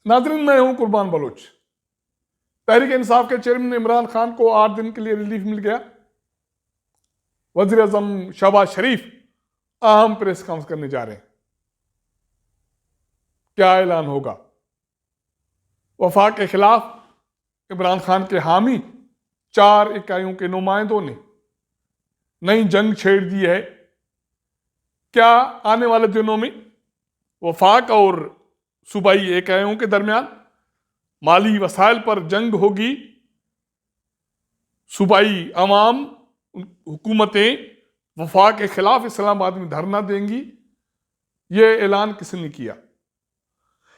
नाज़रीन, मैं हूं कुर्बान बलोच। तहरीक इंसाफ के चेयरमैन इमरान खान को 8 दिन के लिए रिलीफ मिल गया। वज़ीर आज़म शहबाज शरीफ अहम प्रेस कॉन्फ्रेंस करने जा रहे हैं। क्या ऐलान होगा? वफाक के खिलाफ इमरान खान के हामी 4 इकाइयों के नुमाइंदों ने नई जंग छेड़ दी है। क्या आने वाले दिनों में वफाक और सूबाई इकाइयों के दरमियान माली वसाइल पर जंग होगी? सूबाई अवाम हुकूमतें वफाक के खिलाफ इस्लामाबाद में धरना देंगी? ये ऐलान किसने किया?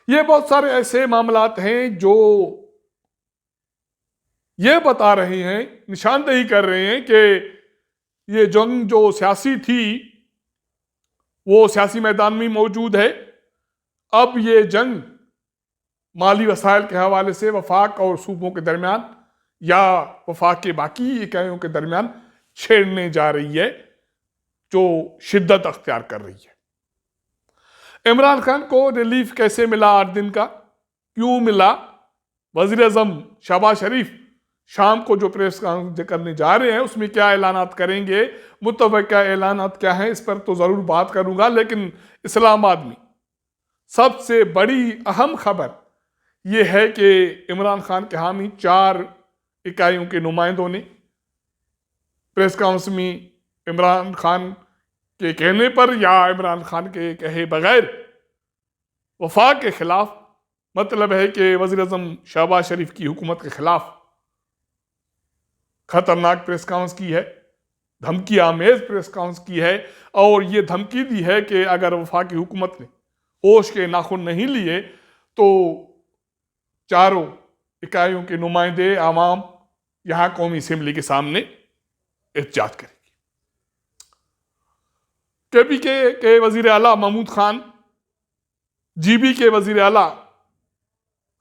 ये बहुत सारे ऐसे मामलात हैं जो ये बता रहे हैं, निशानदेही कर रहे हैं कि ये जंग जो सियासी थी वो सियासी मैदान में मौजूद है। अब ये जंग माली वसाइल के हवाले से वफाक और सूबों के दरमियान या वफाक के बाकी इकाइयों के दरमियान छेड़ने जा रही है, जो शिद्दत अख्तियार कर रही है। इमरान खान को रिलीफ कैसे मिला 8 दिन का? क्यों मिला? वज़ीर आज़म शहबाज शरीफ शाम को जो प्रेस कॉन्फ्रेंस करने जा रहे हैं उसमें क्या ऐलानात करेंगे, मुतवक्का ऐलानात क्या हैं, इस पर तो ज़रूर बात करूंगा। लेकिन इस्लामाबाद में सबसे बड़ी अहम खबर यह है कि इमरान खान के हामी 4 इकाइयों के नुमाइंदों ने प्रेस कॉन्फ्रेंस में इमरान खान के कहने पर या इमरान खान के कहे बगैर वफाक के खिलाफ, मतलब है कि वज़ीर आज़म शहबाज शरीफ की हुकूमत के खिलाफ खतरनाक प्रेस कॉन्फ्रेंस की है, धमकी आमेज प्रेस कॉन्फ्रेंस की है। और ये धमकी दी है कि अगर वफाकी हुकूमत ने होश के नाखून नहीं लिए तो चारों इकाइयों के नुमाइंदे आवाम यहां कौमी असेंबली के सामने एहतजाज करेगी। केपीके के वजीर आला महमूद खान, जीबी के वजीर आला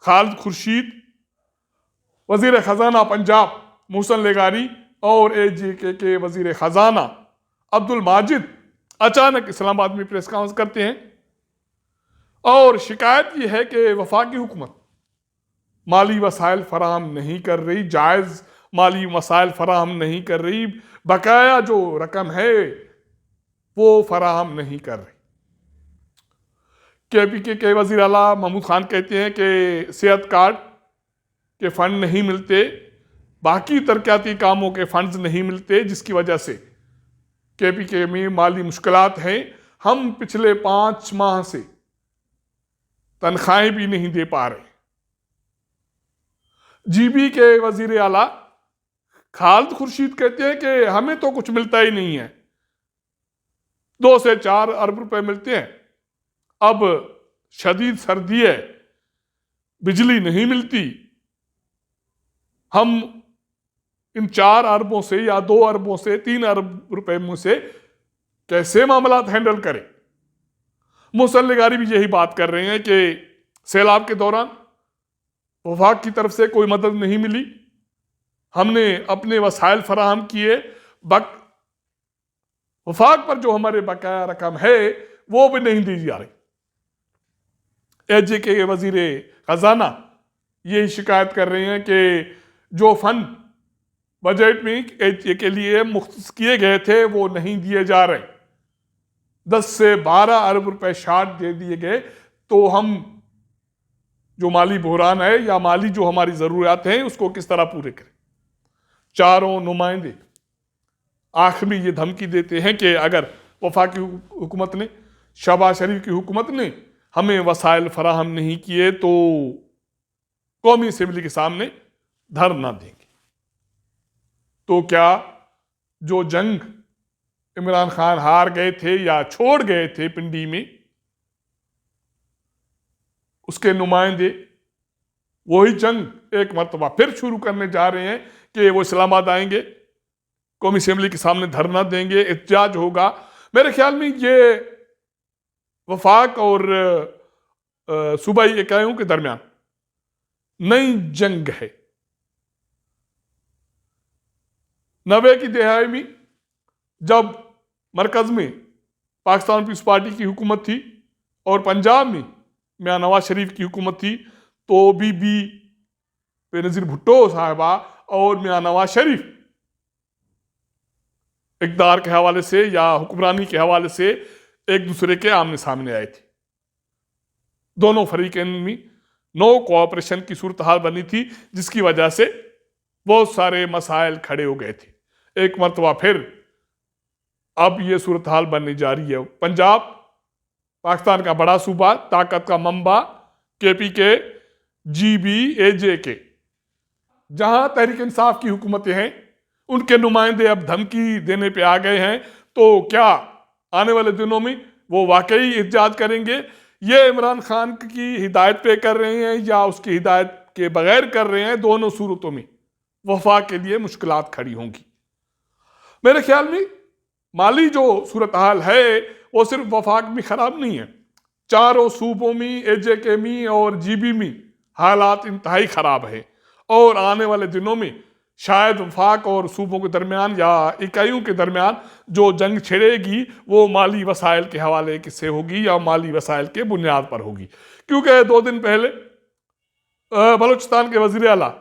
खालिद खुर्शीद, वजीर खजाना पंजाब मोहसिन लेगारी और एजीके के वजीर खजाना अब्दुल माजिद अचानक इस्लामाबाद में प्रेस कॉन्फ्रेंस करते हैं और शिकायत यह है कि वफाकी हुकूमत माली वसाइल फराहम नहीं कर रही, जायज़ माली वसाइल फराहम नहीं कर रही, बकाया जो रकम है वो फराहम नहीं कर रही। केपीके के वज़ीर आला महमूद खान कहते हैं कि सेहत कार्ड के फंड नहीं मिलते, बाकी तरक्याती कामों के फंड्स नहीं मिलते, जिसकी वजह से केपीके में माली मुश्किलात हैं। हम पिछले 5 माह से तनख्वाहें भी नहीं दे पा रहे। जीबी के वजीर आला खालिद खुर्शीद कहते हैं कि हमें तो कुछ मिलता ही नहीं है, 2 से 4 अरब रुपए मिलते हैं। अब शदीद सर्दी है, बिजली नहीं मिलती, हम इन 4 अरबों से या 2 अरबों से 3 अरब रुपए में से कैसे मामलात हैंडल करें? मोहसिन लेगारी भी यही बात कर रहे हैं कि सैलाब के दौरान वफाक की तरफ से कोई मदद नहीं मिली, हमने अपने वसाइल फराहम किए, वफाक पर जो हमारे बकाया रकम है वो भी नहीं दी जा रही। एजीके के वजीर खजाना यही शिकायत कर रहे हैं कि जो फंड बजट में एजीके के लिए मुख्तस किए गए थे वो नहीं दिए जा रहे। 10 से 12 अरब रुपए शार्ट दे दिए गए। तो हम जो माली बहरान है या माली जो हमारी जरूरियात हैं उसको किस तरह पूरे करें? चारों नुमाइंदे आखिर में ये धमकी देते हैं कि अगर वफाकी हुकूमत ने, शहबाज शरीफ की हुकूमत ने हमें वसाइल फराहम नहीं किए तो कौमी असेंबली के सामने धरना देंगे। तो क्या जो जंग इमरान खान हार गए थे या छोड़ गए थे पिंडी में, उसके नुमाइंदे वही जंग एक मरतबा फिर शुरू करने जा रहे हैं कि वो इस्लामाबाद आएंगे, कौमी असेंबली के सामने धरना देंगे, एहतजाज होगा। मेरे ख्याल में ये वफाक और सूबाई इकाइयों के दरमियान नई जंग है। 90 की दहाई में जब मरकज में पाकिस्तान पीपल्स पार्टी की हुकूमत थी और पंजाब में मियां नवाज शरीफ की हुकूमत थी, तो बीबी बेनजीर भुट्टो साहिबा और मियां नवाज शरीफ इक़्तिदार के हवाले से या हुक्मरानी के हवाले से एक दूसरे के आमने सामने आए थे। दोनों फरीकैन में नो कोऑपरेशन की सूरत हाल बनी थी, जिसकी वजह से बहुत सारे मसाइल खड़े हो गए थे। एक मरतबा फिर अब ये सूरत हाल बनने जा रही है। पंजाब पाकिस्तान का बड़ा सूबा, ताकत का मंबा, KPK, GBAJK, जहां तहरीक इंसाफ की हुकूमतें हैं, उनके नुमाइंदे अब धमकी देने पे आ गए हैं। तो क्या आने वाले दिनों में वो वाकई एहतजाज करेंगे? ये इमरान खान की हिदायत पे कर रहे हैं या उसकी हिदायत के बगैर कर रहे हैं? दोनों सूरतों में वफाक के लिए मुश्किलात खड़ी होंगी। मेरे ख्याल में माली जो सूरत हाल है वो सिर्फ वफाक में खराब नहीं है, चारों सूबों में, AJK में और GB में हालात इंतहाई खराब है। और आने वाले दिनों में शायद वफाक और सूबों के दरमियान या इकाइयों के दरमियान जो जंग छिड़ेगी वो माली वसाइल के हवाले से होगी या माली वसाइल के बुनियाद पर होगी। क्योंकि 2 दिन पहले बलूचिस्तान के वजीर आला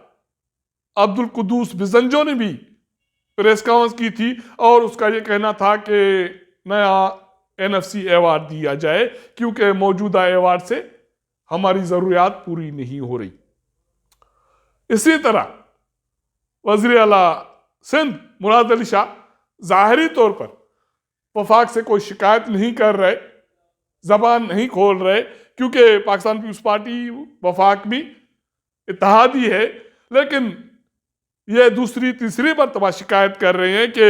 अब्दुल कुद्दूस बिजंजो ने भी प्रेस कॉन्फ्रेंस की थी और उसका ये कहना था कि नया NFC अवार्ड दिया जाए क्योंकि मौजूदा अवार्ड से हमारी ज़रूरियात पूरी नहीं हो रही। इसी तरह वज़ीर आला सिंध मुराद अली शाह ज़ाहिरी तौर पर वफाक से कोई शिकायत नहीं कर रहे, ज़बान नहीं खोल रहे, क्योंकि पाकिस्तान पीपल्स पार्टी वफाक में इत्तेहादी है। लेकिन ये दूसरी तीसरी मरतबा शिकायत कर रहे हैं कि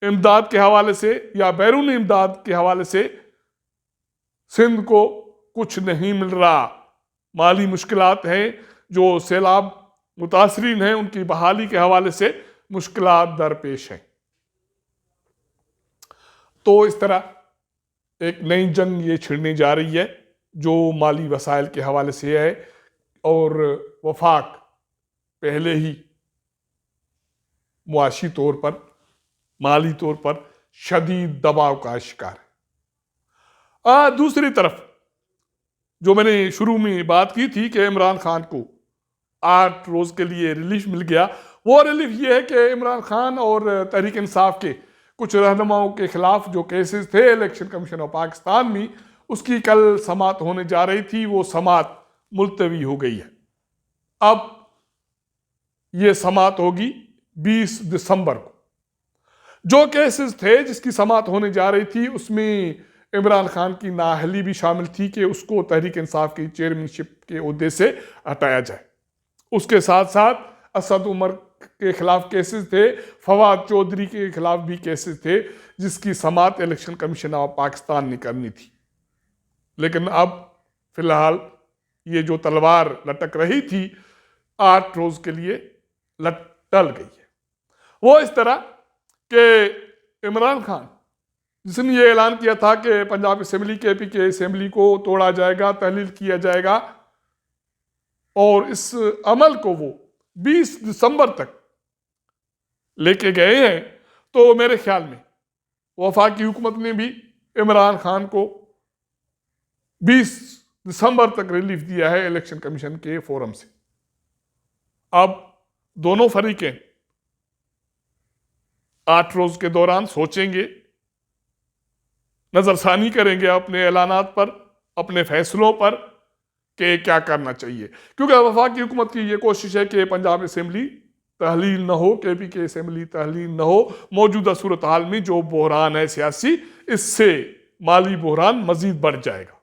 इमदाद के हवाले से या बैरूनी इमदाद के हवाले से सिंध को कुछ नहीं मिल रहा। माली मुश्किलात हैं, जो सैलाब मुतासरीन हैं उनकी बहाली के हवाले से मुश्किलात दरपेश हैं। तो इस तरह एक नई जंग ये छिड़ने जा रही है जो माली वसाइल के हवाले से है और वफाक पहले ही मुआशी तौर पर, माली तौर पर शदीद दबाव का शिकार है। दूसरी तरफ जो मैंने शुरू में बात की थी कि इमरान खान को 8 रोज के लिए रिलीफ मिल गया, वो रिलीफ ये है कि इमरान खान और तहरीक इंसाफ के कुछ रहनुमाओं के खिलाफ जो केसेस थे इलेक्शन कमीशन ऑफ पाकिस्तान में, उसकी कल समाअत होने जा रही थी। वो समाअत मुलतवी हो गई है। अब ये समाअत होगी 20 दिसंबर को। जो केसेस थे जिसकी समाअत होने जा रही थी उसमें इमरान खान की नाअहली भी शामिल थी कि उसको तहरीक इंसाफ की चेयरमैनशिप के ओहदे से हटाया जाए। उसके साथ साथ असद उमर के खिलाफ केसेस थे, फवाद चौधरी के खिलाफ भी केसेस थे, जिसकी समाअत इलेक्शन कमीशन ऑफ पाकिस्तान ने करनी थी। लेकिन अब फिलहाल ये जो तलवार लटक रही थी 8 रोज के लिए टल गई है। वो इस तरह कि इमरान खान जिसने ये ऐलान किया था कि पंजाब असेंबली, KPK असेंबली को तोड़ा जाएगा, तहलील किया जाएगा, और इस अमल को वो 20 दिसंबर तक लेके गए हैं। तो मेरे ख्याल में वफाकी हुकूमत ने भी इमरान खान को 20 दिसंबर तक रिलीफ दिया है इलेक्शन कमीशन के फोरम से। अब दोनों फरीकें 8 रोज के दौरान सोचेंगे, नजरसानी करेंगे अपने ऐलानात पर, अपने फैसलों पर कि क्या करना चाहिए। क्योंकि वफाकी हुकूमत की ये कोशिश है कि पंजाब असेंबली तहलील न हो, KPK असेंबली तहलील न हो। मौजूदा सूरत हाल में जो बहरान है सियासी, इससे माली बहरान मजीद बढ़ जाएगा।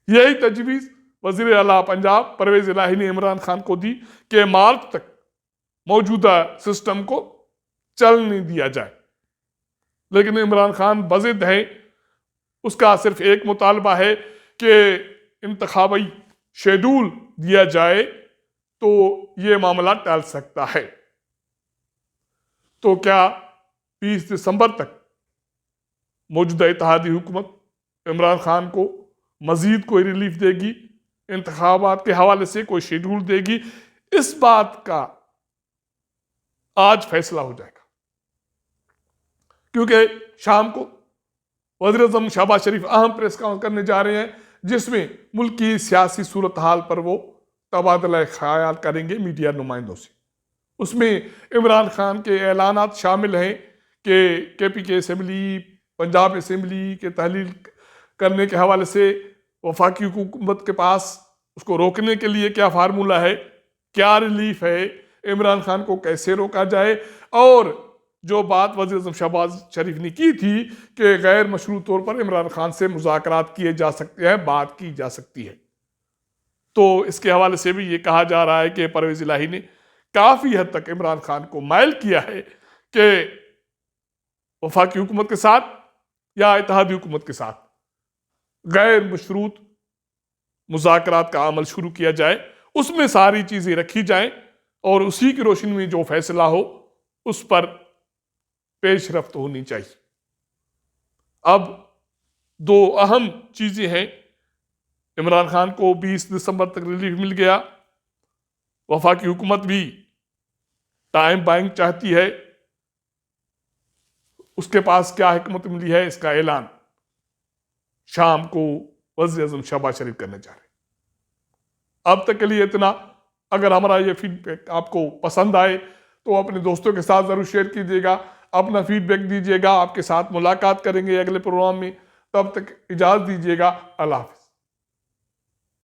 यही तजवीज़ वज़ीर आला पंजाब परवेज़ इलाही ने इमरान खान को दी कि मार्च तक मौजूदा सिस्टम को चलने दिया जाए। लेकिन इमरान खान बज़िद है, उसका सिर्फ एक मुतालबा है कि इंतखाबी शेड्यूल दिया जाए तो ये मामला टल सकता है। तो क्या 20 दिसंबर तक मौजूदा इत्तेहादी हुकूमत इमरान खान को मजीद कोई रिलीफ देगी, इंतखाबात के हवाले से कोई शेड्यूल देगी? इस बात का आज फैसला हो जाएगा, क्योंकि शाम को वज़ीर-ए-आज़म शहबाज शरीफ अहम प्रेस कॉन्फ्रेंस करने जा रहे हैं, जिसमें मुल्क की सियासी सूरत हाल पर वो तबादला ख्याल करेंगे मीडिया नुमाइंदों से। उसमें इमरान खान के ऐलानात शामिल हैं कि केपी के असम्बली, पंजाब असम्बली के तहलील करने के हवाले से वफाकी हुकूमत के पास उसको रोकने के लिए क्या फार्मूला है, क्या रिलीफ है, इमरान खान को कैसे रोका जाए। और जो बात वज़ीर आज़म शहबाज शरीफ ने की थी कि गैर मशरूत तौर पर इमरान खान से मुज़ाकरात किए जा सकते हैं, बात की जा सकती है, तो इसके हवाले से भी ये कहा जा रहा है कि परवेज़ इलाही ने काफ़ी हद तक इमरान खान को माइल किया है कि वफाकी हुकूमत के साथ या इत्तेहादी हुकूमत के साथ गैर मशरूत मुज़ाकरात का अमल शुरू किया जाए, उसमें सारी चीज़ें रखी जाएं और उसी की रोशनी में जो फैसला हो उस पर पेशरफ्त होनी चाहिए। अब दो अहम चीज़ें हैं, इमरान खान को 20 दिसंबर तक रिलीफ मिल गया, वफाकी हुकूमत भी टाइम बाइंग चाहती है, उसके पास क्या हिकमत मिली है इसका ऐलान शाम को वज़ीर आज़म शहबाज शरीफ करने जा रहे हैं। अब तक के लिए इतना। अगर हमारा ये फीडबैक आपको पसंद आए तो अपने दोस्तों के साथ ज़रूर शेयर कीजिएगा, अपना फीडबैक दीजिएगा। आपके साथ मुलाकात करेंगे अगले प्रोग्राम में, तब तक इजाज़त दीजिएगा। अल्लाह हाफ़िज़।